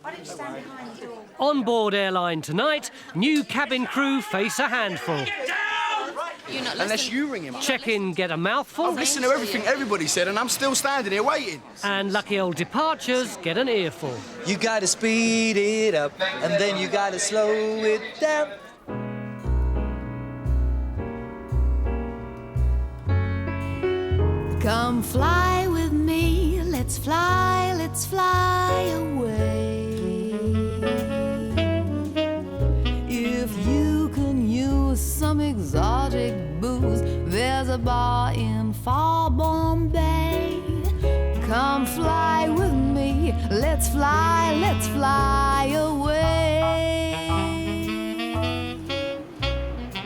Why don't you stand behind the door? On board Airline tonight, new cabin crew face a handful. You're not Unless you ring him up. Check-in, get a mouthful. I've listened to everything everybody said and I'm still standing here waiting. And lucky old departures get an earful. You gotta speed it up, and then you gotta slow it down. Come fly with me, let's fly away. If you can use some exotic booze, there's a bar in far Bombay. Come fly with me, let's fly away.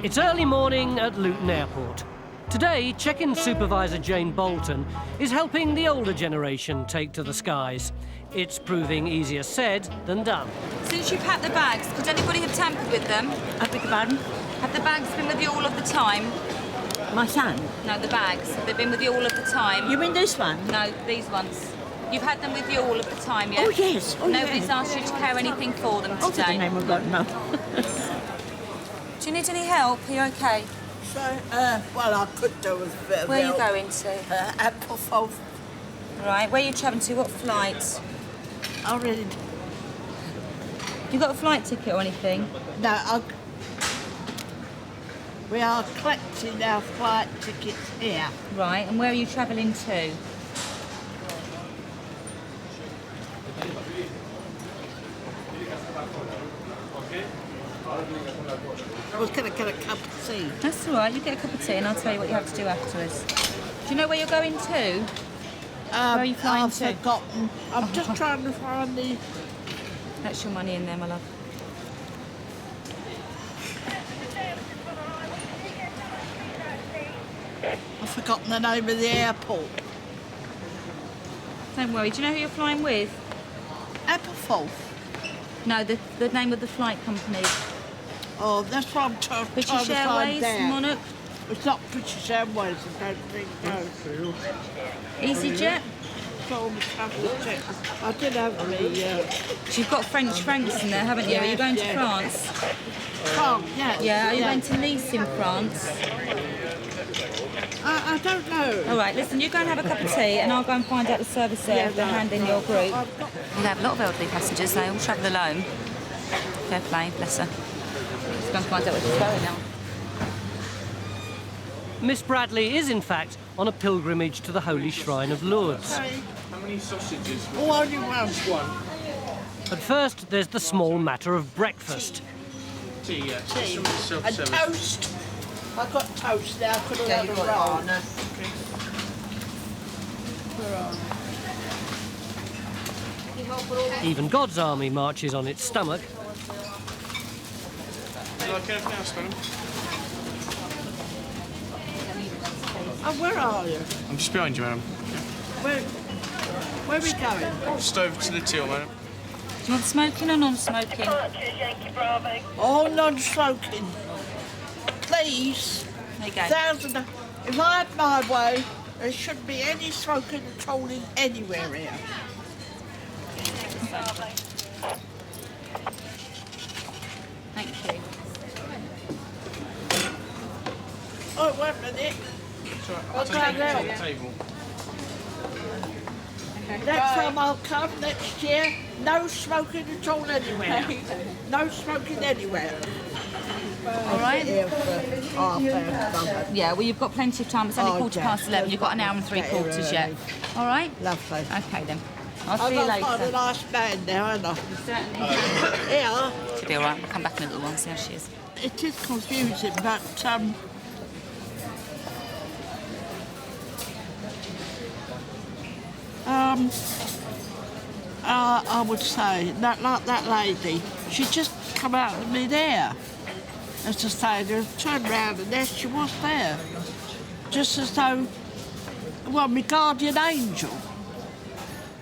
It's early morning at Luton Airport. Today, check-in supervisor Jane Bolton is helping the older generation take to the skies. It's proving easier said than done. Since you packed the bags, could anybody have tampered with them? I beg your pardon? Have the bags been with you all of the time? My son? No, the bags. Have they been with you all of the time? You mean this one? No, these ones. You've had them with you all of the time, yeah? Oh, yes. Oh, Nobody's yes. asked you to carry anything for them Oh, for the today? name of God, no. Do you need any help? Are you okay? So, well, I could do with a bit of Where are you help. going to? Apple. Right, where are you travelling to? What flight? I really... You got a flight ticket or anything? No, we are collecting our flight tickets here. Right, and where are you travelling to? I was going to get a cup of tea. That's all right, you get a cup of tea and I'll tell you what you have to do afterwards. Do you know where you're going to? Where are you flying I've to? forgotten. I'm just trying to find the... That's your money in there, my love. I've forgotten the name of the airport. Don't worry, do you know who you're flying with? Applefolk. No, the name of the flight company. Oh, that's what I'm trying to British find Airways, out. Monarch, It's not British Airways, I don't think, no. easyJet. So I'm trying to check. I did have the... You've got French francs in there, haven't you? Are you going to France? France, yeah. Yeah, are you going to Nice in France? I don't know. All right, listen, you go and have a cup of tea and I'll go and find out the service there to hand in your group. We have a lot of elderly passengers, they all travel alone. Fair play, bless her. Just going to find out where she's going now. Miss Bradley is, in fact, on a pilgrimage to the Holy Shrine of Lourdes. How many sausages? Oh, only one. At first, there's the small matter of breakfast. Tea, yeah. Tea. And toast. I got toast now. I could have had a roll. Even God's army marches on its stomach. Like anything else, madam? Oh, where are you? I'm just behind you, madam. Where are we going? Just over to the till, madam. Do you want smoking or non-smoking? Oh, non-smoking. Please. There you go. If I had my way, there shouldn't be any smoking at all in anywhere here. Thank you. Oh, wait a minute. I'll take it to the table. Next time I'll come next year, no smoking at all anywhere. No smoking anywhere. All right? Yeah, well, you've got plenty of time. It's only 11:15. You've got an hour and 3/4 yet. All right? Lovely. Okay, then. I'll see I've you got to find a later. nice man now, haven't I? Certainly. Here, She'll be all right. We'll come back in a little while and see how she is. it is confusing, but I would say that, like that lady, she just come out of mid-air. As to say, turned round and there she was there. Just as though, well, my guardian angel.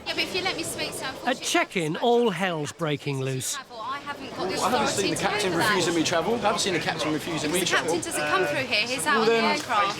Yeah, but if you let me speak, so At check-in, all hell's breaking loose. travel, I haven't got the I haven't authority seen the to captain do that. refusing me travel. I haven't seen the captain refusing me The travel. captain doesn't come through here. He's out on the aircraft.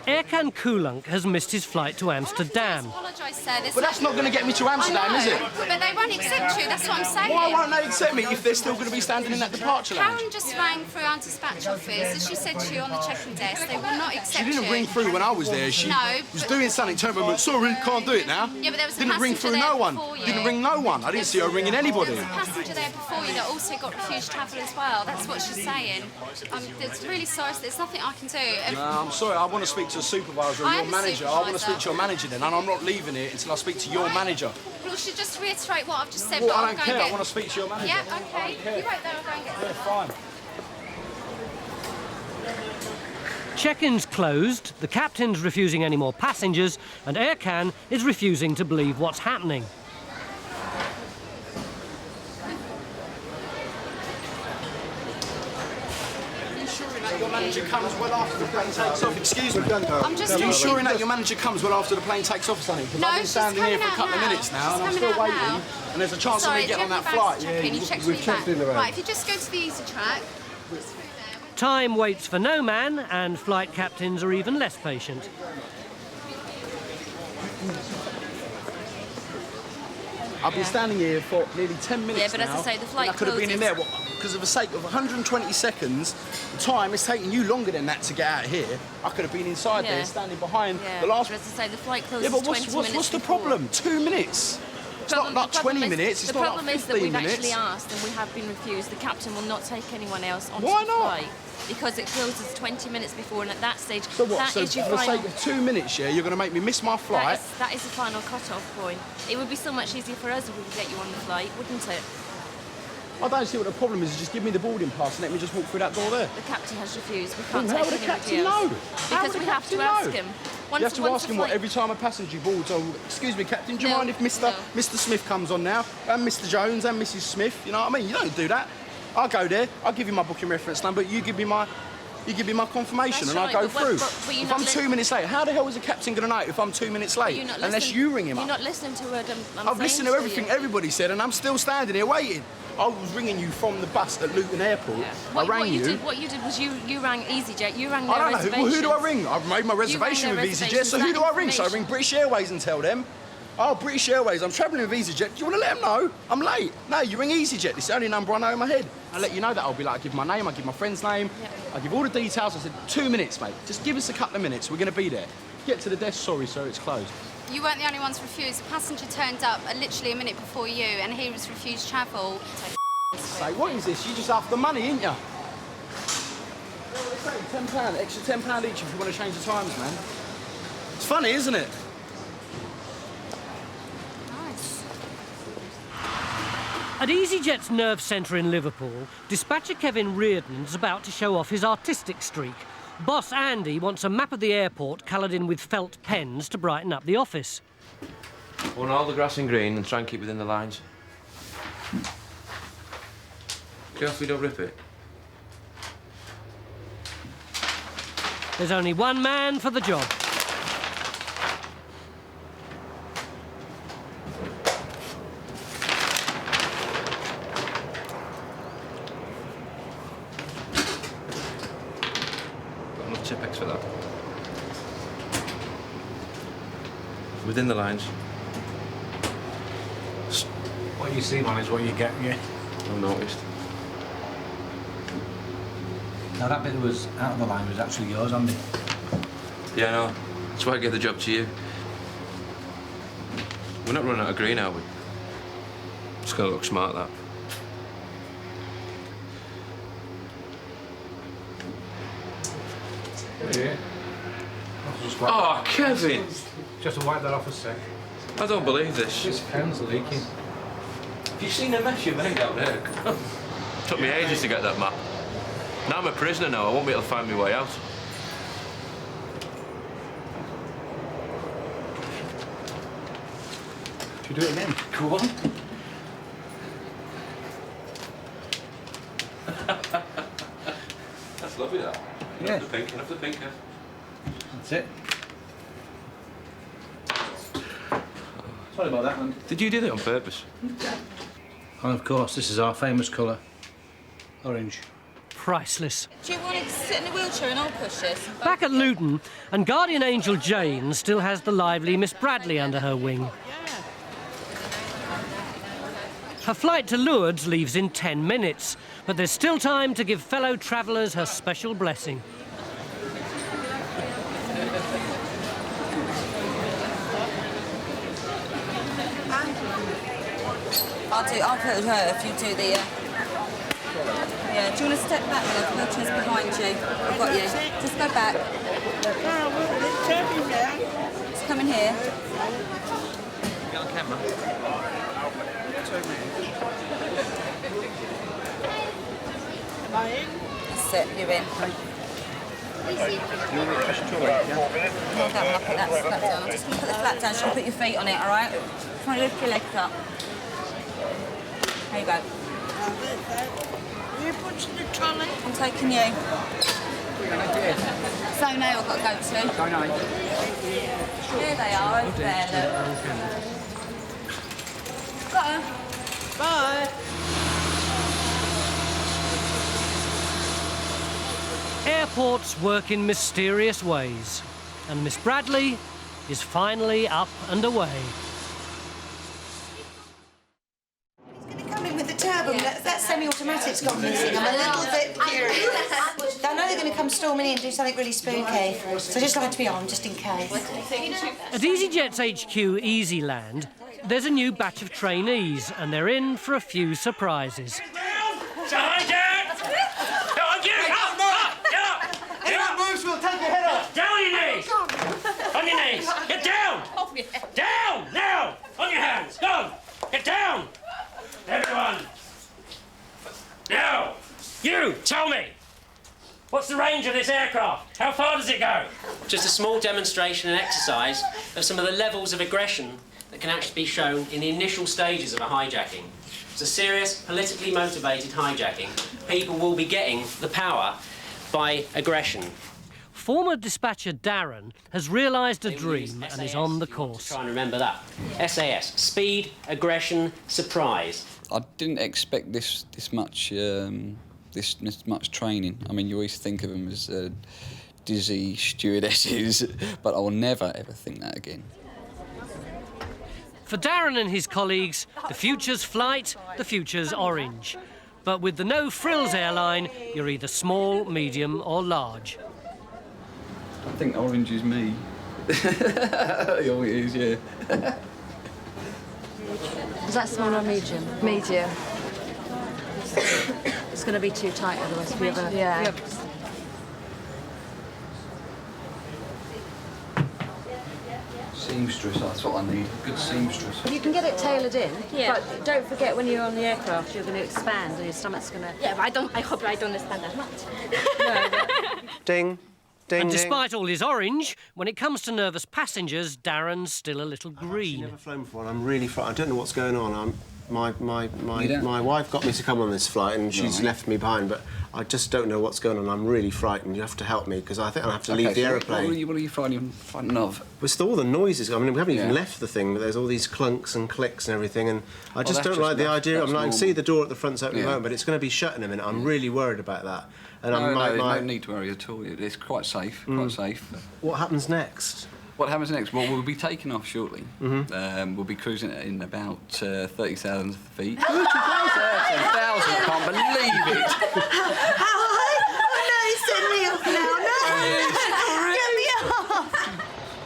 Aircan Kulunk has missed his flight to Amsterdam. Apologise, sir. But that's not going to get me to Amsterdam, is it? But they won't accept you. That's what I'm saying. Why won't they accept me if they're still going to be standing in that departure lounge? Karen just rang through our dispatch office, and she said to you on the check-in desk, they will not accept you. She didn't ring through when I was there. She was but- doing something, turned around and went, sorry, can't do it now. Yeah, but there was a Didn't ring passenger through there no one. before you. Didn't ring no one. I didn't see her ringing anybody. There was a passenger there before you that also got refused travel as well. That's what she's saying. It's really sorry. There's nothing I can do. No, I'm sorry. I want to speak to a supervisor or I your am a manager. I want to supervisor. speak to your manager then, and I'm not leaving it until I speak to your manager. Well, she just reiterate what I've just said. Well, but I I'll don't go care. and I get... want to speak to your manager. Yeah, okay. You wait there. I'll go and get Yeah, fine. Check-in's closed, the captain's refusing any more passengers, and Aircan is refusing to believe what's happening. Your manager comes well after the plane takes off. Excuse me. I'm just Are you talking. sure that your manager comes well after the plane takes off, Sonny? Because No, I've been she's standing here coming for a couple out of minutes now. now, and I'm She's still coming out waiting. now. And there's a chance Sorry, of me getting on that flight. You checked me back. Right, if you just go to the easy track. Time waits for no man, and flight captains are even less patient. I've been standing here for nearly 10 minutes Yeah, but as I now, say, the flight and I could have been in there closes. because of the sake of 120 seconds. The time it's taking you longer than that to get out of here. I could have been inside there, standing behind Yeah, the last. but as I say, the flight closes Yeah, but 20 minutes what's the before. problem? 2 minutes. It's not 20 minutes. It's the not problem like is 15 that we've minutes. actually asked and we have been refused. The captain will not take anyone else onto Why the not? flight because it closes 20 minutes before, and at that stage, So what? that So is your for the final. sake of 2 minutes, yeah, you're going to make me miss my flight. That is the final cut-off point. It would be so much easier for us if we could get you on the flight, wouldn't it? I don't see what the problem is. Just give me the boarding pass and let me just walk through that door there. The captain has refused. We can't How take would the anybody captain else. know? How Because would we the have to captain ask know? him. You have to ask him what every time a passenger boards. Oh, excuse me, Captain. Do you mind if Mr. Smith comes on now, and Mr. Jones and Mrs. Smith? You know what I mean? You don't do that. I'll go there. I'll give you my booking reference number. You give me my confirmation, That's and right, I go but through. but you're If not I'm 2 minutes late, how the hell is the captain going to know if I'm 2 minutes late? You're not Unless listening- you ring him You're up. not listening to what I'm I've saying listened to everything you. everybody said, and I'm still standing here waiting. I was ringing you from the bus at Luton Airport. I rang What you did was you rang easyJet. You rang their I don't know. reservations. Who do I ring? I've made my reservation their with easyJet, reservations. so who That do I ring? So I information- ring British Airways and tell them, oh, British Airways, I'm travelling with easyJet. Do you want to let them know I'm late? No, you ring easyJet. It's the only number I know in my head. I let you know that. I'll be like, I give my name, I give my friend's name, I give all the details. I said, 2 minutes, mate. Just give us a couple of minutes. We're going to be there. Get to the desk. Sorry, sir, it's closed. You weren't the only ones refused. A passenger turned up literally a minute before you, and he was refused travel. Say, what is this? You just after money, ain't you? £10, extra £10 each if you want to change the times, man. It's funny, isn't it? Nice. At easyJet's nerve centre in Liverpool, dispatcher Kevin Reardon's about to show off his artistic streak. Boss Andy wants a map of the airport coloured in with felt pens to brighten up the office. Want all the grass in green and try and keep within the lines. Careful you don't rip it. There's only one man for the job. Got enough Tipex for that. Within the lines. What you see, man, is what you get, yeah. I've noticed. Now, that bit that was out of the line was actually yours, Andy. Yeah, I know. That's why I gave the job to you. We're not running out of green, are we? It's gonna look smart, that. Yeah. Oh, Kevin! Just to wipe that off a sec. I don't believe this. This pen's leaking. Have you seen the mess you made out there? Took me ages to get that map. Now I'm a prisoner now, I won't be able to find my way out. Should we do it again? Go on. That's lovely, that. Yeah. Enough the pink. That's it. Sorry about that, man. Did you do that on purpose? And of course, this is our famous colour, orange. Priceless. Do you want to sit in a wheelchair and I'll push this? Back at Luton, and guardian angel Jane still has the lively Miss Bradley under her wing. Her flight to Lourdes leaves in 10 minutes, but there's still time to give fellow travellers her special blessing. I'll put her if you do the... Yeah, do you want to step back, love? Wheelchair's behind you. I've got you. Just go back. Just come in here. Get on camera. That's it, you're in. Hold that one, I'll put that flat down. I'm just going to put the flat down, just going to put your feet on it, all right? Try and lift your legs up. There you go. You put in the trolley? I'm taking you. So now I've got to go to. Here they are, over there, look. Got her. Bye. Airports work in mysterious ways, and Miss Bradley is finally up and away. That semi-automatic's gone missing. I'm a little bit curious. I know they're going to come storming in and do something really spooky, so I just like to be on, just in case. At easyJet's HQ, Easyland, there's a new batch of trainees, and they're in for a few surprises. Hijack! On you! Anyone moves, we'll take your head off! Down on your knees! On your knees! Get down! Down! Now! On your hands! Go! Get down! Everyone! Now, you, tell me, what's the range of this aircraft? How far does it go? Just a small demonstration and exercise of some of the levels of aggression that can actually be shown in the initial stages of a hijacking. It's a serious, politically motivated hijacking. People will be getting the power by aggression. Former dispatcher Darren has realised a dream and is on the course. Try and remember that. SAS, speed, aggression, surprise. I didn't expect this much training. I mean, you always think of them as dizzy stewardesses, but I will never ever think that again. For Darren and his colleagues, the future's flight, the future's orange. But with the no-frills airline, you're either small, medium or large. I think orange is me. Oh, it is, yeah. Is that small or medium? Medium. It's going to be too tight otherwise. If we ever... Yeah. Seamstress, that's what I need. Good seamstress. You can get it tailored in, but don't forget when you're on the aircraft, you're going to expand and your stomach's going to... Yeah, but I hope I don't understand that much. Ding. And despite all his orange, when it comes to nervous passengers, Darren's still a little green. I've never flown before and I'm really frightened. I don't know what's going on. My wife got me to come on this flight and she's left me behind, but I just don't know what's going on. I'm really frightened. You have to help me because I think I'll have to leave the aeroplane. What are you frightened of? It's all the noises. I mean, we haven't even left the thing, but there's all these clunks and clicks and everything, and I just don't like the idea. I mean, I can see the door at the front's open at the moment, but it's going to be shut in a minute. I'm really worried about that. And no need to worry at all. It's quite safe, quite safe. What happens next? What happens next? Well, we'll be taking off shortly. We'll be cruising in about 30,000 feet. 30,000! Can't believe it!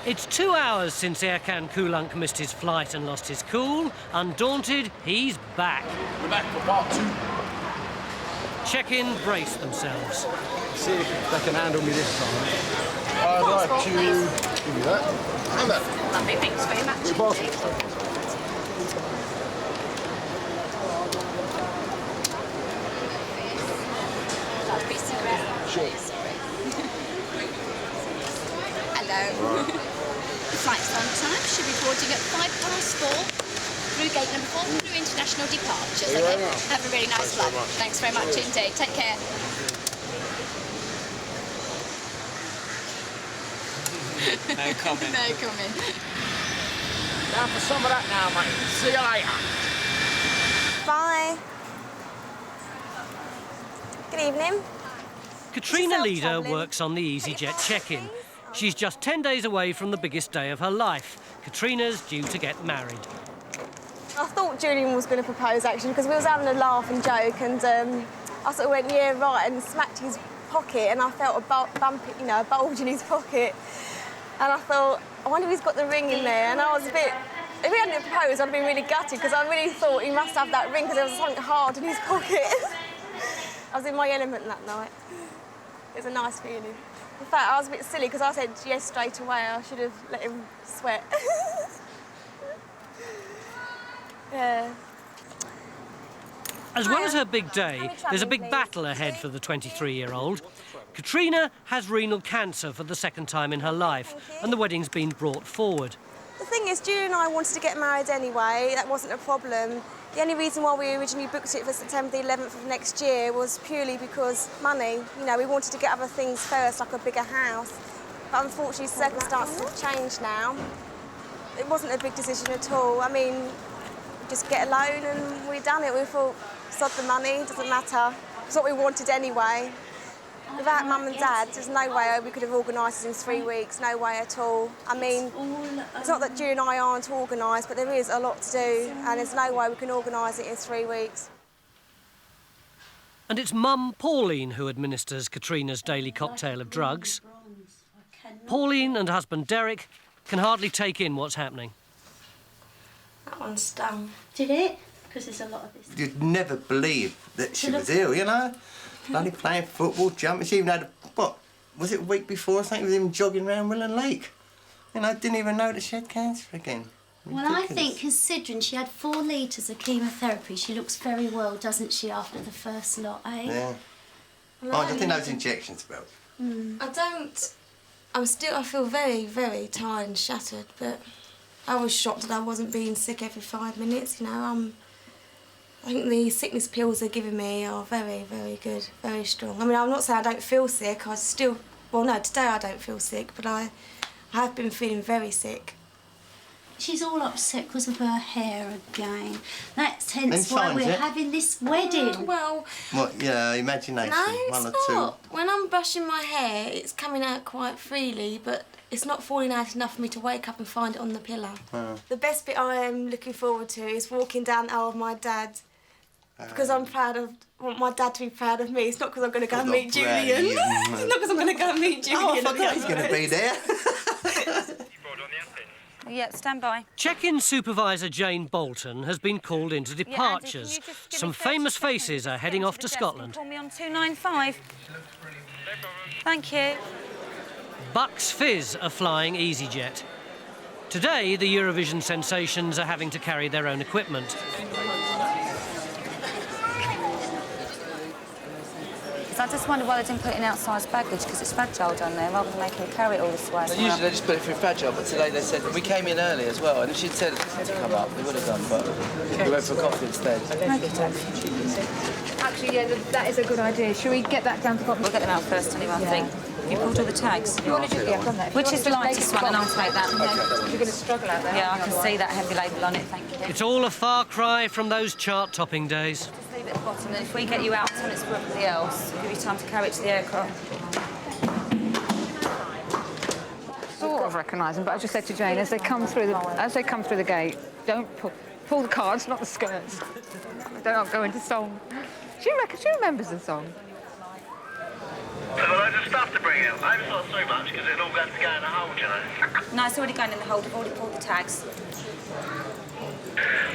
It's 2 hours since Aircan Kulunk missed his flight and lost his cool. Undaunted, he's back. We're back for part 2. Check-in, brace themselves. See if they can handle me this time. I'd like to give you that. And that. Lovely, thanks very much. Your boss. Sure. Hello. The flight's on time. Should be boarding at 4:05 through gate number 4 through international departures. Okay? Have a really nice flight. Thanks very much indeed. Take care. No comment. No comment. Down for some of that now, mate. See you later. Bye. evening. Katrina Leader works on the easyJet check-in. She's just 10 days away from the biggest day of her life. Katrina's due to get married. I thought Julian was going to propose, actually, because we was having a laugh and joke, and I sort of went, yeah, right, and smacked his pocket, and I felt a bump, you know, a bulge in his pocket. And I thought, I wonder if he's got the ring in there. And I was a bit... If he hadn't proposed, I'd have been really gutted, because I really thought he must have that ring, because there was something hard in his pocket. I was in my element that night. It was a nice feeling. In fact, I was a bit silly, because I said yes straight away. I should have let him sweat. Yeah. As well as her big day, there's a big battle ahead for the 23-year-old. Katrina has renal cancer for the second time in her life, and the wedding's been brought forward. The thing is, Julian and I wanted to get married anyway. That wasn't a problem. The only reason why we originally booked it for September the 11th of next year was purely because money. You know, we wanted to get other things first, like a bigger house. But unfortunately, circumstances have changed now. It wasn't a big decision at all. I mean, just get a loan and we've done it. We thought, sod the money, doesn't matter. It's what we wanted anyway. Without Mum and Dad, there's no way we could have organised it in 3 weeks, no way at all. I mean, it's not that Julian and I aren't organised, but there is a lot to do, and there's no way we can organise it in 3 weeks. And it's Mum Pauline who administers Katrina's daily cocktail of drugs. Pauline and husband Derek can hardly take in what's happening. That one stung. Did it? Because there's a lot of this. You'd never believe that she was ill, you know? Bloody playing football, jumping. She even had, what, was it a week before or something? She was even jogging around Willand Lake. You know, didn't even know that she had cancer again. Well, I think considering she had 4 litres of chemotherapy, she looks very well, doesn't she, after the first lot, eh? Yeah. Oh, I think those injections felt. I feel very, very tired and shattered, but I was shocked that I wasn't being sick every 5 minutes, you know. I think the sickness pills they're giving me are very, very good, very strong. I mean, I'm not saying I don't feel sick, I still... Well, no, today I don't feel sick, but I have been feeling very sick. She's all upset because of her hair again. That's hence why we're having this wedding. Well... What, yeah, imagination, no, one or it's two. not. When I'm brushing my hair, it's coming out quite freely, but it's not falling out enough for me to wake up and find it on the pillow. Oh. The best bit I am looking forward to is walking down the aisle with my dad. Because I'm proud of... I want my dad to be proud of me. It's not because I'm going to go and meet Julian. It's not because I'm going to go and meet Julian. Oh, I forgot he's going to be there. Yeah, stand by. Check-in supervisor Jane Bolton has been called into departures. Some famous faces are heading off to Scotland. Call me on 295. Thank you. Bucks Fizz are flying easyJet. Today, the Eurovision sensations are having to carry their own equipment. I just wonder why they didn't put it in outside baggage, because it's fragile down there, rather than making them carry it all this way. Usually they just put it through fragile, but today they said... We came in early as well, and if she'd said to come up, we would have done, but we went for a coffee instead. Actually, yeah, that is a good idea. Shall we get that down to the bottom? We'll get them out first, anyway, I think. You pulled all the tags? You want to do that? Yeah, Which is the lightest one, and I'll take that. Okay. You're going to struggle out there. Yeah, I can see that heavy label on it, thank you. It's all a far cry from those chart-topping days. Just leave it at the bottom, and if we get you out and it's for everybody else, give you time to carry it to the aircraft. Sort of recognise them, but I just said to Jane, as they come through the gate, don't pull the cards, not the skirts. They don't go into song. She remembers the song. There's a load of stuff to bring in. I haven't thought so much because it all got to go in the hold, you know. No, it's already going in the hold. I've already pulled the tags.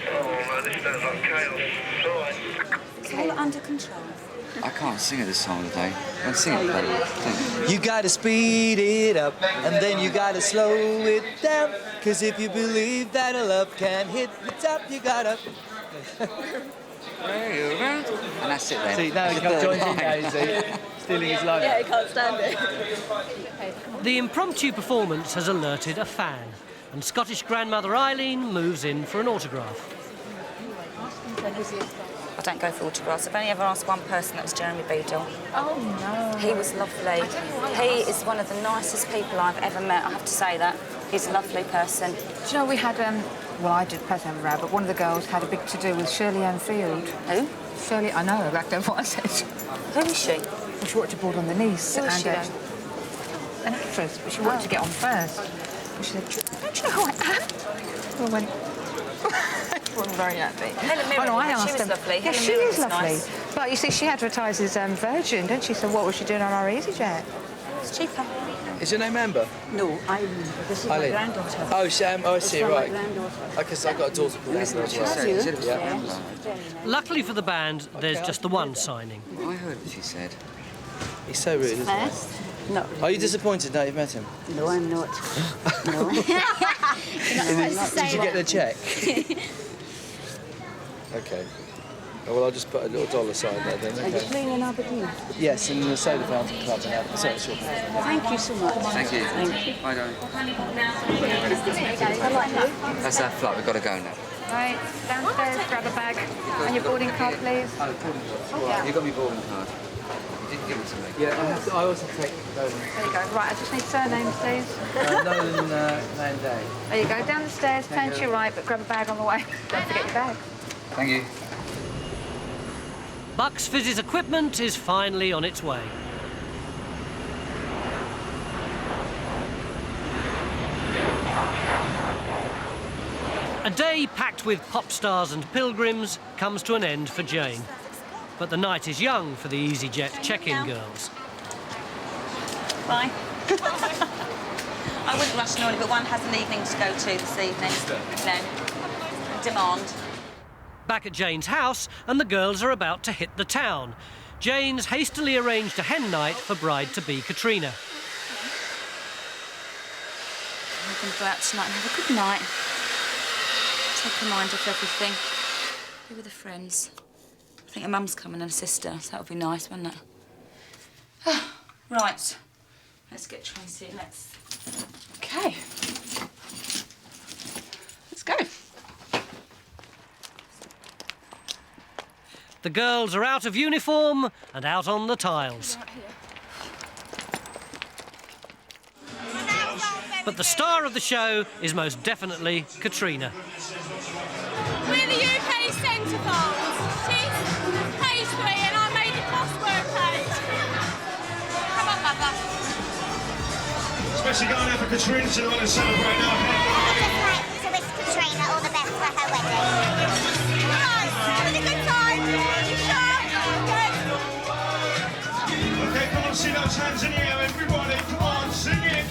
Oh, man, this sounds like chaos. It's all under control. I can't sing this song today. I sing it better. You gotta speed it up, and then you gotta slow it down. Cause if you believe that a love can hit the top, you gotta... And that's it then. See, now he joins in now, you see. Stealing his life. Yeah, he can't stand it. The impromptu performance has alerted a fan, and Scottish grandmother Eileen moves in for an autograph. I don't go for autographs. I've only ever asked one person, that was Jeremy Beadle. Oh, no. He was lovely. He is one of the nicest people I've ever met, I have to say that. He's a lovely person. Do you know, we had, well, I did personally have a row, but one of the girls had a big to-do with Shirley Ann Field. Who? Shirley, I know, I don't know what I said. Who is she? Well, she wanted to board on the Nice. Who is she, and, an actress, but she wanted to get on first. And she said, don't you know who I am? I went... She wasn't very happy. Helen Mirren, I she asked was her. lovely. Yeah, Helen she Mirren is was lovely. nice. But you see, she advertises Virgin, don't she? So what was she doing on our EasyJet? It's cheaper. Is your name Amber? No, this is my Eileen. granddaughter. Oh, Sam. Oh, I see. From Right. my granddaughter. Because I've got a daughter called Amber as well. Yeah. Luckily for the band, there's just the one signing. I heard what she said. He's so rude, isn't he? First? No. Are you disappointed now you've met him? No, I'm not. No. Did you get the check? Okay. Oh, well, I'll just put a little dollar sign there then. Are you Okay. playing in Aberdeen? Yes, in the Soda Fountain Club in Aberdeen. Sorry, sure. Thank you so much. Thank you. Thank you. I don't. That's our flight. We've got to go now. Right, downstairs, grab a bag. And your boarding card, please. Oh, boarding card. Yeah. You got me boarding card. You didn't give it to me. Yeah, I also take those. There you go. Right, I just need surnames, please. Nolan and Day. There you go. Down the stairs, turn to your right, but grab a bag on the way. Don't forget your bag. Thank you. Bucks Fizz's equipment is finally on its way. A day packed with pop stars and pilgrims comes to an end for Jane. But the night is young for the EasyJet check-in girls. Bye. I wouldn't rush normally, but one has an evening to go to this evening. No. Demand. Back at Jane's house, and the girls are about to hit the town. Jane's hastily arranged a hen night for bride-to-be Katrina. I'm going to go out tonight and have a good night. Take your mind off everything. Be with her friends. I think her mum's coming and her sister, so that would be nice, wouldn't it? Right. Let's get Tracy. Let's... OK. Let's go. The girls are out of uniform and out on the tiles. But the star of the show is most definitely Katrina. We're the UK centrefolds. She's page 3 and I made the crossword page. Come on, Mother. Especially going out for Katrina to the one to celebrate now. I'd just like to wish Katrina all the best for her wedding. Right, have a good time. You sure? Good. Okay, come on, see those hands in the air, everybody. Come on, sing it.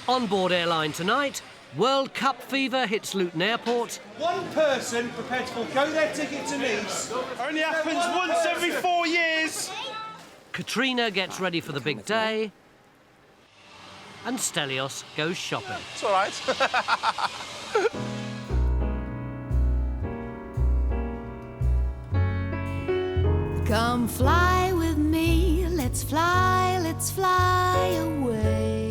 On board Airline tonight, World Cup fever hits Luton Airport. One person prepared to forgo their ticket to Nice. Only happens once every 4 years. Katrina gets ready for the big day. And Stelios goes shopping. It's all right. Come fly with me, let's fly away.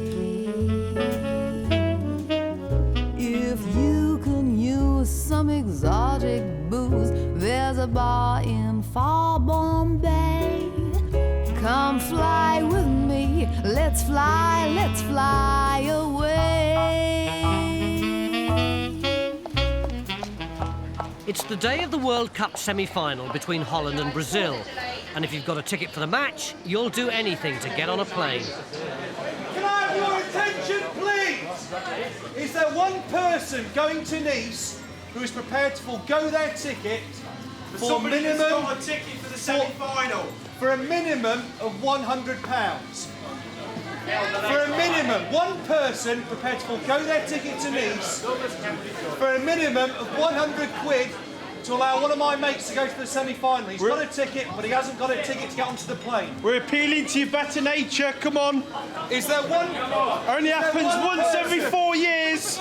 If you can use some exotic booze, there's a bar in far Bombay. Come fly with me, let's fly away. It's the day of the World Cup semi-final between Holland and Brazil. And if you've got a ticket for the match, you'll do anything to get on a plane. Can I have your attention, please? Is there one person going to Nice who is prepared to forgo their ticket for minimum got a ticket for the semi-final. For a minimum of £100? For a minimum, one person prepared to forgo their ticket to Nice for a minimum of 100 quid to allow one of my mates to go to the semi-final. He's got a ticket, but he hasn't got a ticket to get onto the plane. We're appealing to your better nature, come on. Is there one? Only happens once every 4 years.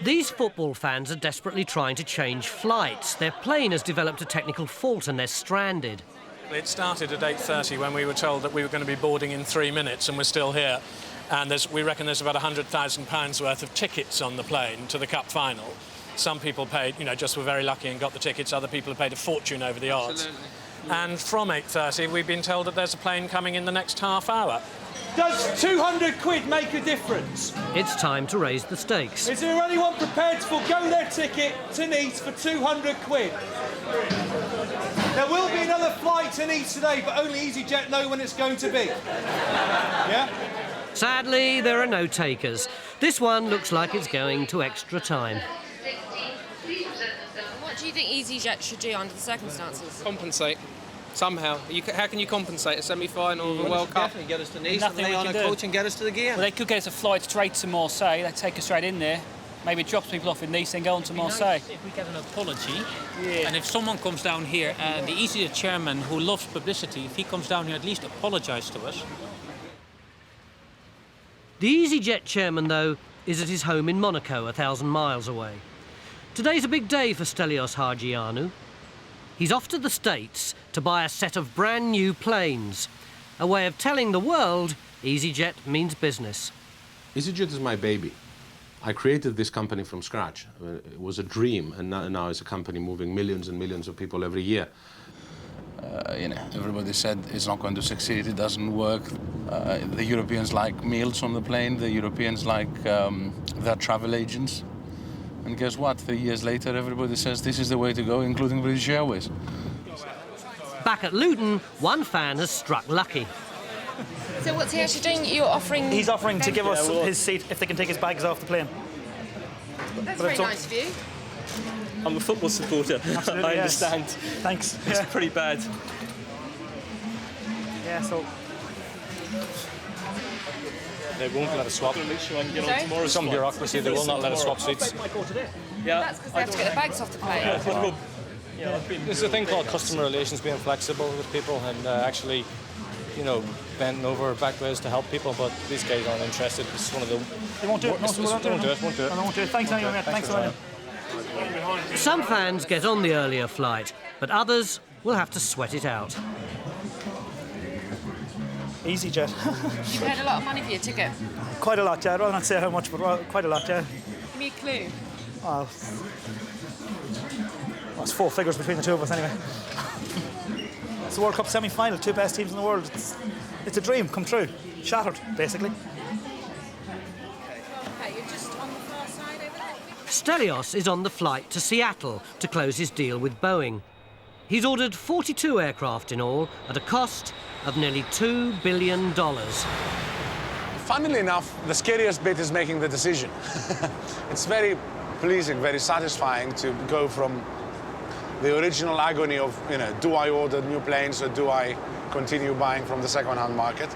These football fans are desperately trying to change flights. Their plane has developed a technical fault and they're stranded. It started at 8:30 when we were told that we were going to be boarding in 3 minutes, and we're still here. And we reckon there's about £100,000 worth of tickets on the plane to the Cup final. Some people paid, you know, just were very lucky and got the tickets. Other people have paid a fortune over the odds. Absolutely. And from 8:30, we've been told that there's a plane coming in the next half hour. Does 200 quid make a difference? It's time to raise the stakes. Is there anyone prepared to forgo their ticket to Nice for 200 quid? There will be another flight to Nice today, but only easyJet know when it's going to be. Yeah? Sadly, there are no takers. This one looks like it's going to extra time. What do you think easyJet should do under the circumstances? Compensate. Somehow. How can you compensate a semi-final of the World Cup? Definitely get us to Nice and lay on a coach and get us to the game. Well, they could get us a flight straight to Marseille. They'd take us straight in there. Maybe it drops people off in Nice and go on to Marseille. If we get an apology, and if someone comes down here, and the easyJet chairman who loves publicity, if he comes down here, at least apologise to us. The easyJet chairman, though, is at his home in Monaco, 1,000 miles away. Today's a big day for Stelios Hagianou. He's off to the States to buy a set of brand new planes, a way of telling the world easyJet means business. easyJet is my baby. I created this company from scratch. It was a dream, and now it's a company moving millions and millions of people every year. You know, everybody said it's not going to succeed, it doesn't work. The Europeans like meals on the plane, the Europeans like their travel agents. And guess what? 3 years later, everybody says this is the way to go, including British Airways. Back at Luton, one fan has struck lucky. So what's he actually doing? You're offering... He's offering to give us his seat if they can take his bags off the plane. That's very nice of you. I'm a football supporter. Absolutely, I understand. Thanks. It's pretty bad. Yeah, so... They won't let us swap. Sorry? Some bureaucracy, they will not let us swap seats. Yeah. That's because they have to get their bags off the plane. There's a thing called customer relations, being flexible with people and actually, you know, bending over back ways to help people, but these guys aren't interested. It's one of the... They won't do it. Won't do it. They won't do it. Thanks anyway, mate. Thanks a lot. Some fans get on the earlier flight, but others will have to sweat it out. easyJet. You paid a lot of money for your ticket. Quite a lot, yeah. I'd rather not say how much, but quite a lot, yeah. Give me a clue. Well, it's 4 figures between the two of us anyway. It's the World Cup semi-final, 2 best teams in the world. It's a dream come true. Shattered, basically. Okay, you're just on the far side over there. Stelios is on the flight to Seattle to close his deal with Boeing. He's ordered 42 aircraft in all at a cost of nearly $2 billion. Funnily enough, the scariest bit is making the decision. It's very pleasing, very satisfying to go from the original agony of, you know, do I order new planes or do I continue buying from the second-hand market,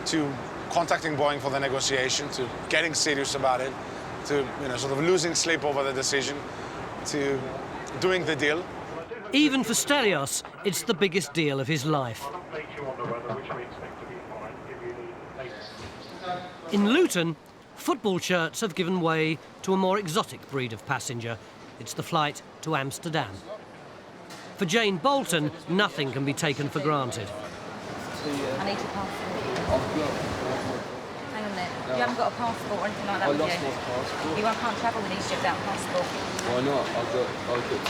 to contacting Boeing for the negotiation, to getting serious about it, to, you know, sort of losing sleep over the decision, to doing the deal. Even for Stelios, it's the biggest deal of his life. In Luton, football shirts have given way to a more exotic breed of passenger. It's the flight to Amsterdam. For Jane Bolton, nothing can be taken for granted. I need your passport. Hang on a minute. You haven't got a passport or anything like that, have you? I lost my passport. You can't travel with easyJet without a passport. Why not? I got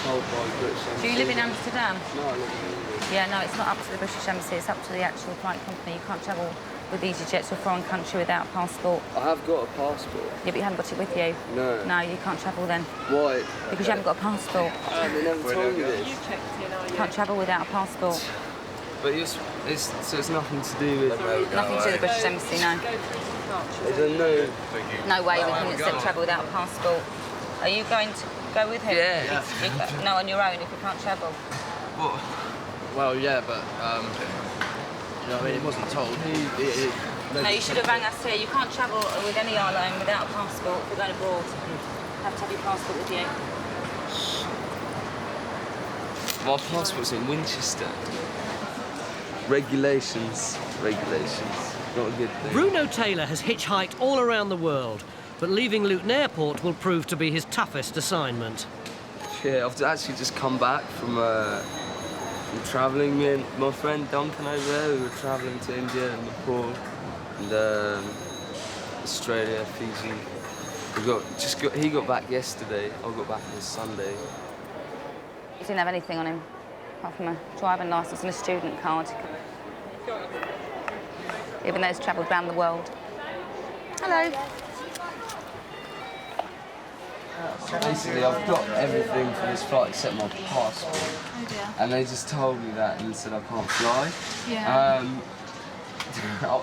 told by British Embassy. Do you live in Amsterdam? No, I live in England. Yeah, no, it's not up to the British Embassy, it's up to the actual flight company. You can't travel with easyJet to a foreign country without a passport. I have got a passport. Yeah, but you haven't got it with you. No. No, you can't travel then. Why? Because you haven't got a passport. They never told me this. You can't travel without a passport. But so it's nothing to do with... Nothing to do with the British Embassy, no. I don't know. No way we can accept travel without a passport. Are you going to go with him? Yeah. No, on your own if you can't travel. Well, yeah, but... you know, I mean, it wasn't told. No, you should have rang us here. You can't travel with any airline without a passport if you're going abroad. You have to have your passport with you. My passport's in Winchester. Regulations. Not a good thing. Bruno Taylor has hitchhiked all around the world, but leaving Luton Airport will prove to be his toughest assignment. Yeah, I've actually just come back from travelling. Me and my friend Duncan over there, we were travelling to India and Nepal and Australia, Fiji. He got back yesterday. I got back on Sunday. He didn't have anything on him, apart from a driving licence and a student card. Even though he's travelled around the world. Hello. Basically, I've got everything for this flight except my passport. Oh dear. And they just told me that and said I can't fly. Yeah. I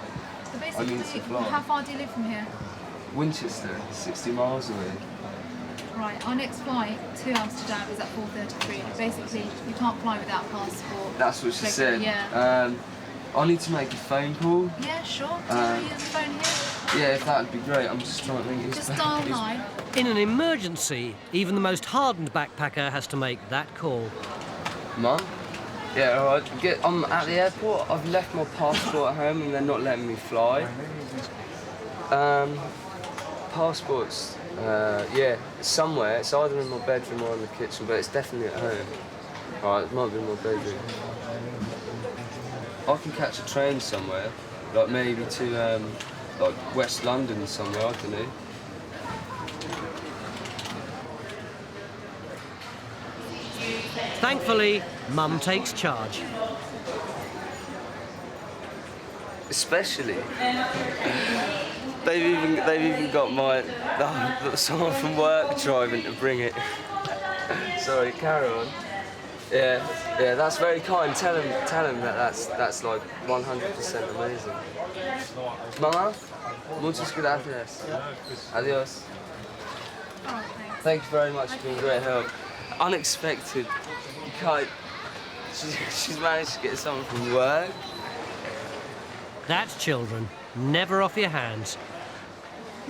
So need to fly. how far do you live from here? Winchester, 60 miles away. Right, our next flight to Amsterdam is at 4:33. Basically, you can't fly without a passport. That's what she Like, said. Yeah. I need to make a phone call. Yeah, sure. Do you want to use the phone here? Yeah, if that would be great. I'm just trying to think. It's Just dial 9. In an emergency, even the most hardened backpacker has to make that call. Mum? Yeah, all right. I'm at the airport. I've left my passport at home and they're not letting me fly. Passports, yeah, it's somewhere. It's either in my bedroom or in the kitchen, but it's definitely at home. All right, it might be in my bedroom. I can catch a train somewhere, like maybe to like West London somewhere, I don't know. Thankfully, Mum takes charge. Especially, they've even got someone from work driving to bring it. Sorry, carry on. Yeah, that's very kind. Tell him that that's like 100% amazing. Mama, muchas gracias. Adios. Thank you very much. You've been great help. Unexpected. You can't. She's managed to get someone from work. That's children. Never off your hands.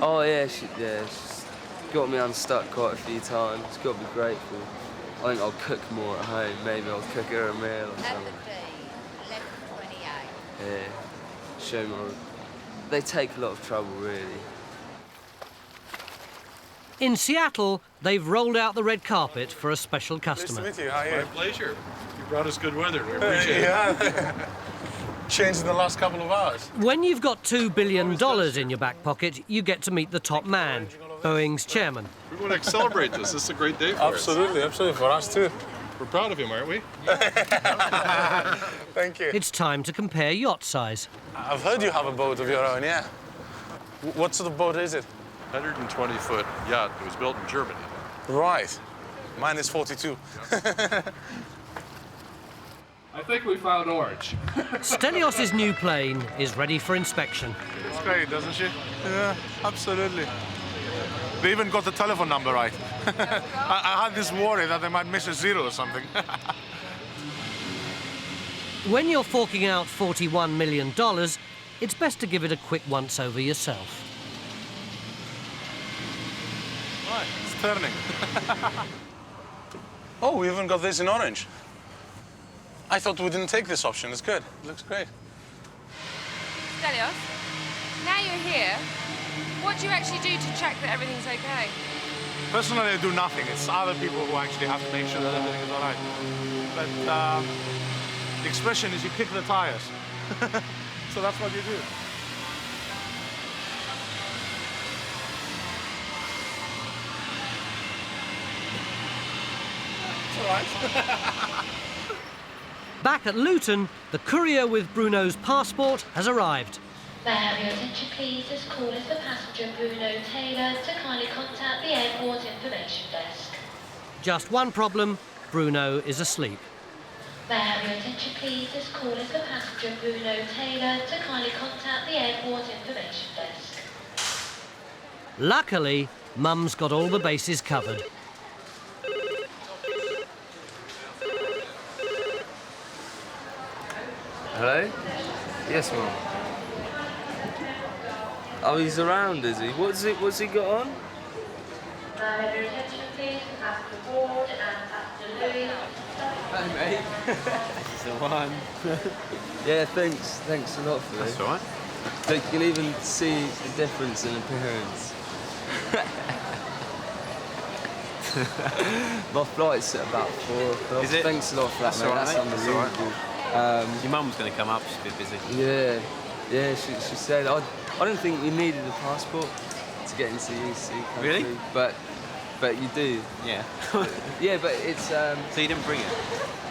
Oh yeah, she's got me unstuck quite a few times. It's got to be grateful. I think I'll cook more at home. Maybe I'll cook her a meal or something. 11:28. Yeah, show me. They take a lot of trouble, really. In Seattle, they've rolled out the red carpet for a special customer. Nice to meet you. How are you? My pleasure. You brought us good weather. We appreciate it. Changed in the last couple of hours. When you've got $2 billion in your back pocket, you get to meet the top man, Boeing's chairman. We want to celebrate this. This is a great day for us. Absolutely, for us too. We're proud of him, aren't we? Thank you. It's time to compare yacht size. I've heard you have a boat of your own, yeah. What sort of boat is it? 120-foot yacht. It was built in Germany. Right. Mine is 42. I think we found orange. Stelios's new plane is ready for inspection. It's great, doesn't she? Yeah, absolutely. They even got the telephone number right. I had this worry that they might miss a zero or something. When you're forking out $41 million, it's best to give it a quick once-over yourself. Right, it's turning. Oh, we even got this in orange. I thought we didn't take this option. It's good. It looks great. Stelios, now you're here, what do you actually do to check that everything's okay? Personally, I do nothing. It's other people who actually have to make sure that everything is all right. But the expression is you kick the tires. So that's what you do. It's all right. Back at Luton, the courier with Bruno's passport has arrived. May I have your attention, please? This call is for passenger Bruno Taylor to kindly contact the airport information desk. Just one problem, Bruno is asleep. May I have your attention, please? This call is for passenger Bruno Taylor to kindly contact the airport information desk. Luckily, Mum's got all the bases covered. Hello? Yes, Mum. Oh, he's around, is he? What's he got on? May I have your attention, please? Passenger Ward and passenger Louis. Hey, mate. It's the one. Yeah, thanks a lot for this. That's all right. So you can even see the difference in appearance. My flight's at about 4 o'clock. Is it? Thanks a lot for that, That's mate. all right, That's mate. That's all unbelievable. Your mum's going to come up. She's a bit busy. Yeah, she said, I don't think you needed a passport to get into the EC country. Really? But you do. Yeah. Yeah, but it's... So you didn't bring it?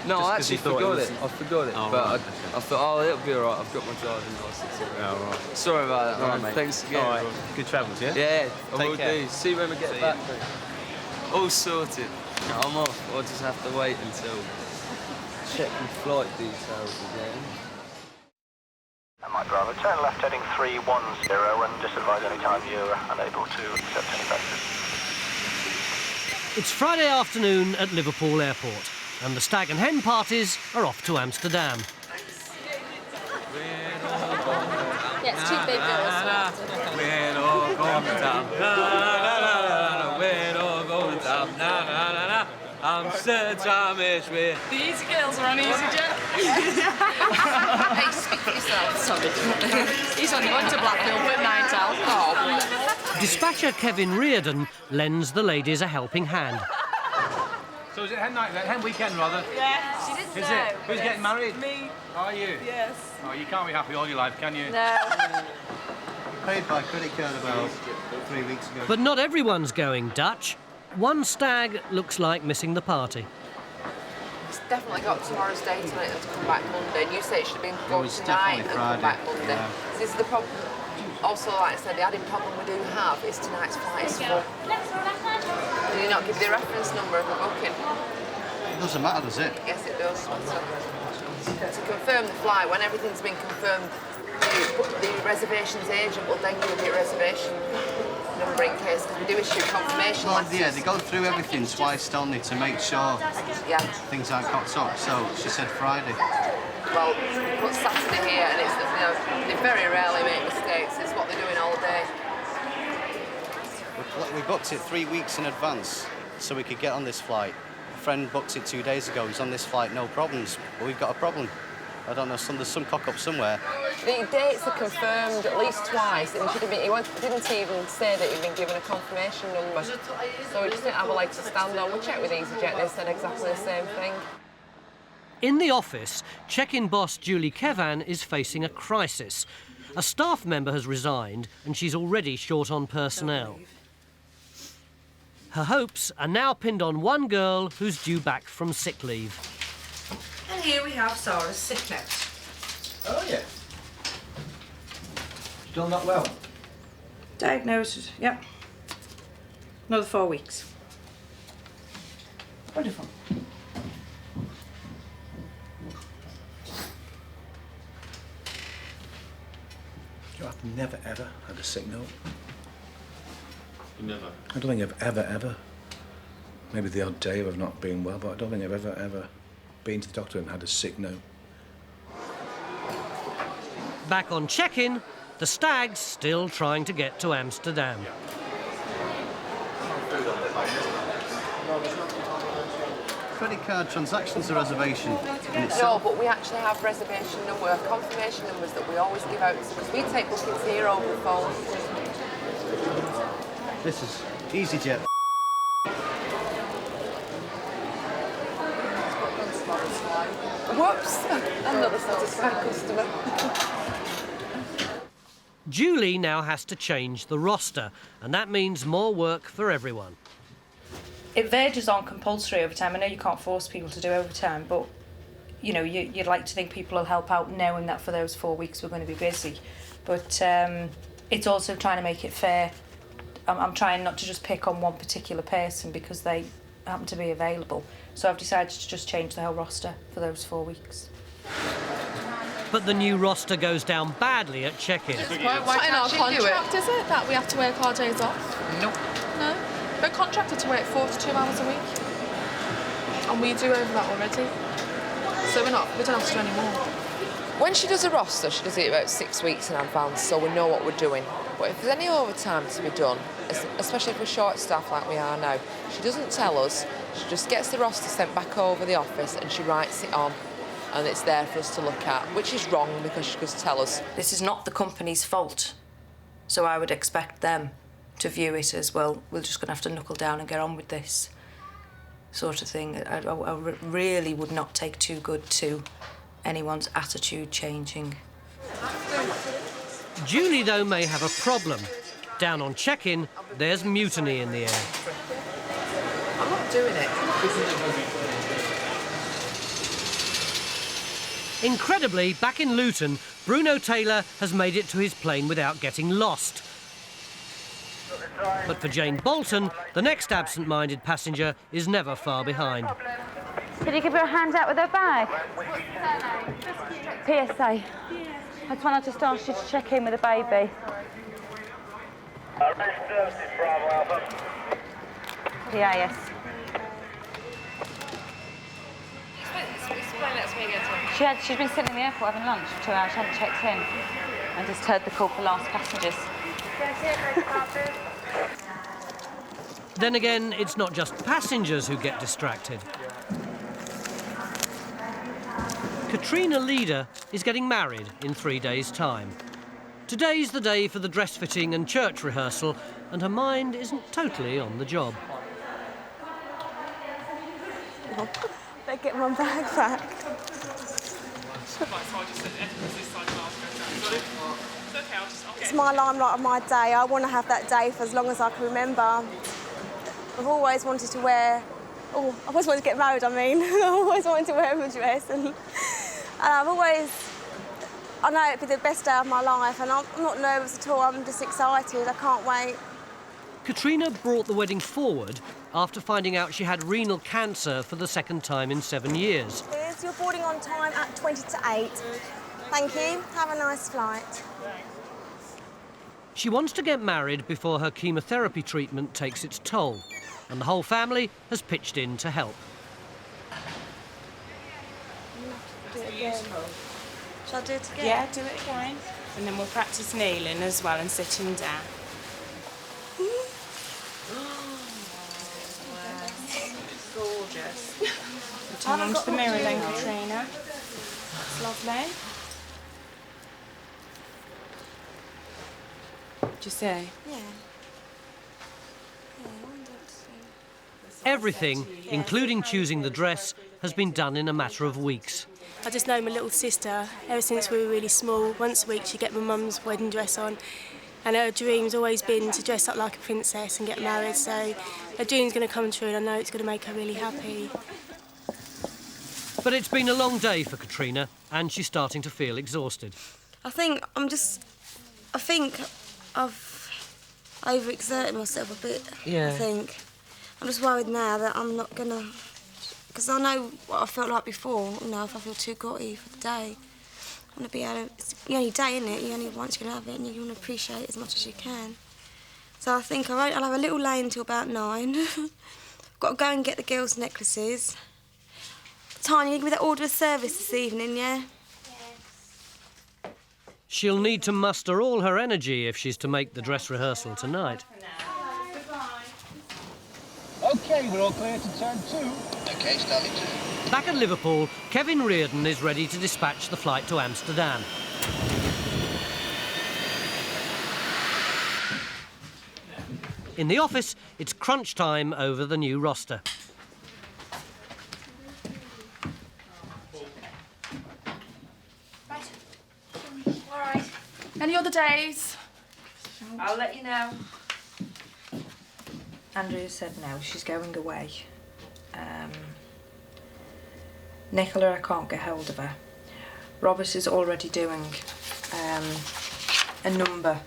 No, I Just 'cause actually you thought forgot it. I forgot it. Oh, but right. I thought, oh, it'll be all right. I've got my driving licence. Oh, right. Sorry about that, All right, man. mate. Thanks again. All right. bro. Good travels, yeah? Yeah, I Take will care. do. See you when we get See back. ya. Mate. All sorted. I'm off. I'll just have to wait until check my flight details again. My driver, turn left heading 310 and just advise any time you're unable to accept any passengers. It's Friday afternoon at Liverpool Airport, and the stag and hen parties are off to Amsterdam. Yeah, it's two big girls. We're all going down. We're all going down. Amsterdam is where. The Easy Girls are on EasyJet. Hey, speak for yourself. Sorry. He's only going to Blackpool for night out. Oh. Dispatcher Kevin Reardon lends the ladies a helping hand. So is it hen night then? Hen weekend, rather? Yeah. She didn't Is know. it? Who's getting married? Me. Are you? Yes. Oh, you can't be happy all your life, can you? No. Paid by credit card about 3 weeks ago. But not everyone's going Dutch. One stag looks like missing the party. It's definitely got tomorrow's date on it to come back Monday. And you say it should have been It gone was tonight and definitely come back Friday, Monday. yeah. So this is the problem. Also, like I said, the added problem we do have is tonight's flight is full. Do you not give the reference number of the booking? It doesn't matter, does it? Yes, it does. To confirm the flight, when everything's been confirmed, the reservations agent will then give you a reservation number in case, because we do issue confirmation Well, letters. yeah, they go through everything twice, don't they, to make sure things aren't cocked up. So she said Friday. Well, we put Saturday here, and it's, they very rarely make mistakes. It's what they're doing all day. We booked it 3 weeks in advance so we could get on this flight. A friend booked it 2 days ago. He's on this flight, no problems. But we've got a problem. I don't know, there's some cock-up somewhere. The dates are confirmed at least twice, and he didn't even say that he'd been given a confirmation number. So we just didn't have a leg to stand on. We checked with EasyJet, they said exactly the same thing. In the office, check-in boss Julie Kevan is facing a crisis. A staff member has resigned, and she's already short on personnel. Her hopes are now pinned on one girl who's due back from sick leave. And here we have Sarah's sick note. Oh, yeah. Still not well? Diagnosed, yeah. Another 4 weeks. Wonderful. You know, I've never, ever had a sick note. Never. I don't think I've ever, maybe the odd day of not being well, but I don't think I've ever been to the doctor and had a sick note. Back on check-in, the stag's still trying to get to Amsterdam. Credit card transactions are reservation in No, itself. but we actually have reservation number, confirmation numbers that we always give out, because we take bookings here over the phone. This is EasyJet. Whoops, another satisfied customer. Julie now has to change the roster, and that means more work for everyone. It verges on compulsory overtime. I know you can't force people to do overtime, but you know, you'd like to think people will help out knowing that for those 4 weeks we're going to be busy. But it's also trying to make it fair. I'm trying not to just pick on one particular person because they happen to be available. So I've decided to just change the whole roster for those 4 weeks. But the new roster goes down badly at check-in. Why in our contract, is it, that we have to work our days off? Nope. No. We're contracted to work 42 hours a week. And we do over that already. So we don't have to do any more. When she does a roster, she does it about 6 weeks in advance, so we know what we're doing. But if there's any overtime to be done, especially if we're short staffed like we are now, she doesn't tell us. She just gets the roster sent back over the office and she writes it on, and it's there for us to look at, which is wrong because she does tell us. This is not the company's fault, so I would expect them to view it as, well, we're just going to have to knuckle down and get on with this sort of thing. I really would not take too good to anyone's attitude changing. Julie, though, may have a problem. Down on check-in, there's mutiny in the air. I'm not doing it. Incredibly, back in Luton, Bruno Taylor has made it to his plane without getting lost. But for Jane Bolton, the next absent-minded passenger is never far behind. Did you give her a hand out with her bag? PSA. That's when I just asked you to check in with the baby. Yeah, yes. Explain that to me again. She's been sitting in the airport having lunch for 2 hours. She hadn't checked in. I just heard the call for last passengers. Then again, it's not just passengers who get distracted. Katrina Leader is getting married in 3 days' time. Today's the day for the dress fitting and church rehearsal, and her mind isn't totally on the job. Better get my bag back. It's my limelight of my day. I want to have that day for as long as I can remember. I've always wanted to wear... Oh, I've always wanted to get married, I mean. I've always wanted to wear a dress. And I've always... I know it'd be the best day of my life, and I'm not nervous at all. I'm just excited. I can't wait. Katrina brought the wedding forward after finding out she had renal cancer for the second time in 7 years. Here's your boarding on time at 20 to 8. Thank you. Have a nice flight. She wants to get married before her chemotherapy treatment takes its toll, and the whole family has pitched in to help. Do it again. Shall I do it again? Yeah, do it again. And then we'll practice kneeling as well and sitting down. Gorgeous. Turn onto the mirror then, Katrina. It's lovely. Do you see? Yeah. Everything, including choosing the dress, has been done in a matter of weeks. I just know my little sister, ever since we were really small. Once a week she'd get my mum's wedding dress on, and her dream's always been to dress up like a princess and get married, so her dream's going to come true, and I know it's going to make her really happy. But it's been a long day for Katrina, and she's starting to feel exhausted. I think I've overexerted myself a bit. Yeah. I think. I'm just worried now that I'm not going to... Because I know what I felt like before, you know, if I feel too grotty for the day. I want to be able to... It's the only day, isn't it? You only once you're going to have it, and you want to appreciate it as much as you can. So I think I'll have a little lay until about 9. I've got to go and get the girls' necklaces. Tanya, you give me that order of service this evening, yeah? She'll need to muster all her energy if she's to make the dress rehearsal tonight. OK, we're all clear to turn 2. OK, starting 2. Back at Liverpool, Kevin Reardon is ready to dispatch the flight to Amsterdam. In the office, it's crunch time over the new roster. All right. Any other days? I'll let you know. Andrea said no, she's going away. Nicola, I can't get hold of her. Robert is already doing a number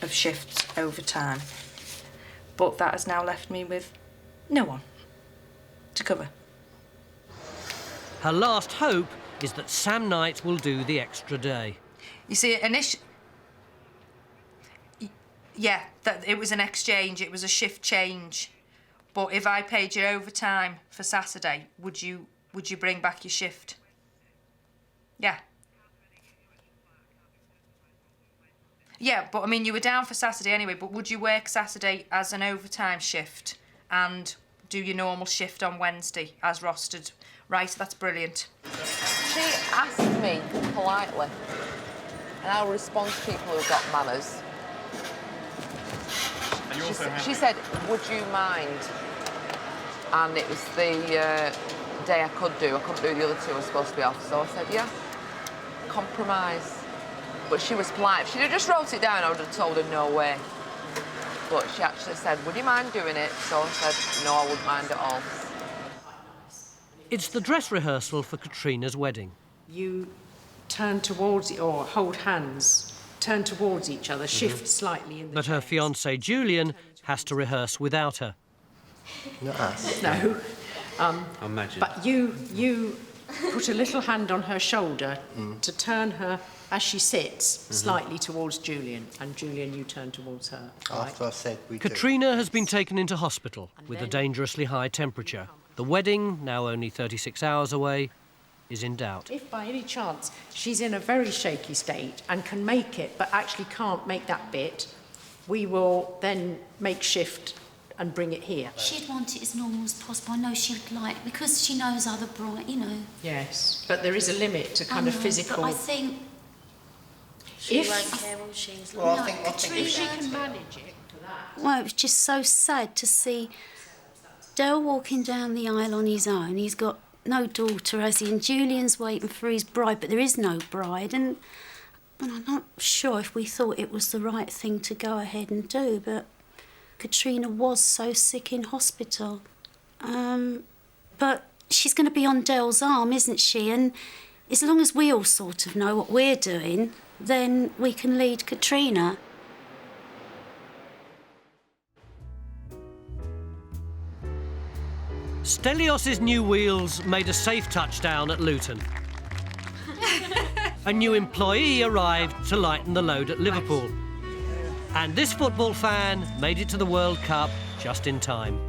of shifts overtime, but that has now left me with no one to cover. Her last hope is that Sam Knight will do the extra day. You see, yeah, it was an exchange, it was a shift change. But if I paid you overtime for Saturday, would you bring back your shift? Yeah. Yeah, but I mean, you were down for Saturday anyway, but would you work Saturday as an overtime shift and do your normal shift on Wednesday as rostered? Right, that's brilliant. She asked me politely, and I'll respond to people who've got manners. She said, would you mind? And it was the day I could do. I couldn't do the other 2 I was supposed to be off, so I said, yeah, compromise. But she was polite. If she'd have just wrote it down, I would have told her no way. But she actually said, would you mind doing it? So I said, no, I wouldn't mind at all. It's the dress rehearsal for Katrina's wedding. You turn towards, or hold hands, turn towards each other, shift slightly in the But her fiancé, Julian, has to rehearse without her. Not us. No. Imagine. But you put a little hand on her shoulder to turn her, as she sits, slightly towards Julian, and Julian, you turn towards her. After I said we do. Katrina has been taken into hospital with a dangerously high temperature. The wedding, now only 36 hours away, is in doubt. If by any chance she's in a very shaky state and can make it, but actually can't make that bit, we will then make shift and bring it here. She'd want it as normal as possible. I know she would like, because she knows other bright, you know. Yes, but there is a limit to kind of physical. But I think she won't care, will she? Well, I think if she can manage it for that. Well, it was just so sad to see Dale walking down the aisle on his own. He's got no daughter, has he? And Julian's waiting for his bride, but there is no bride. And I'm not sure if we thought it was the right thing to go ahead and do, but Katrina was so sick in hospital. But she's going to be on Dale's arm, isn't she? And as long as we all sort of know what we're doing, then we can lead Katrina. Stelios's new wheels made a safe touchdown at Luton. A new employee arrived to lighten the load at Liverpool. And this football fan made it to the World Cup just in time.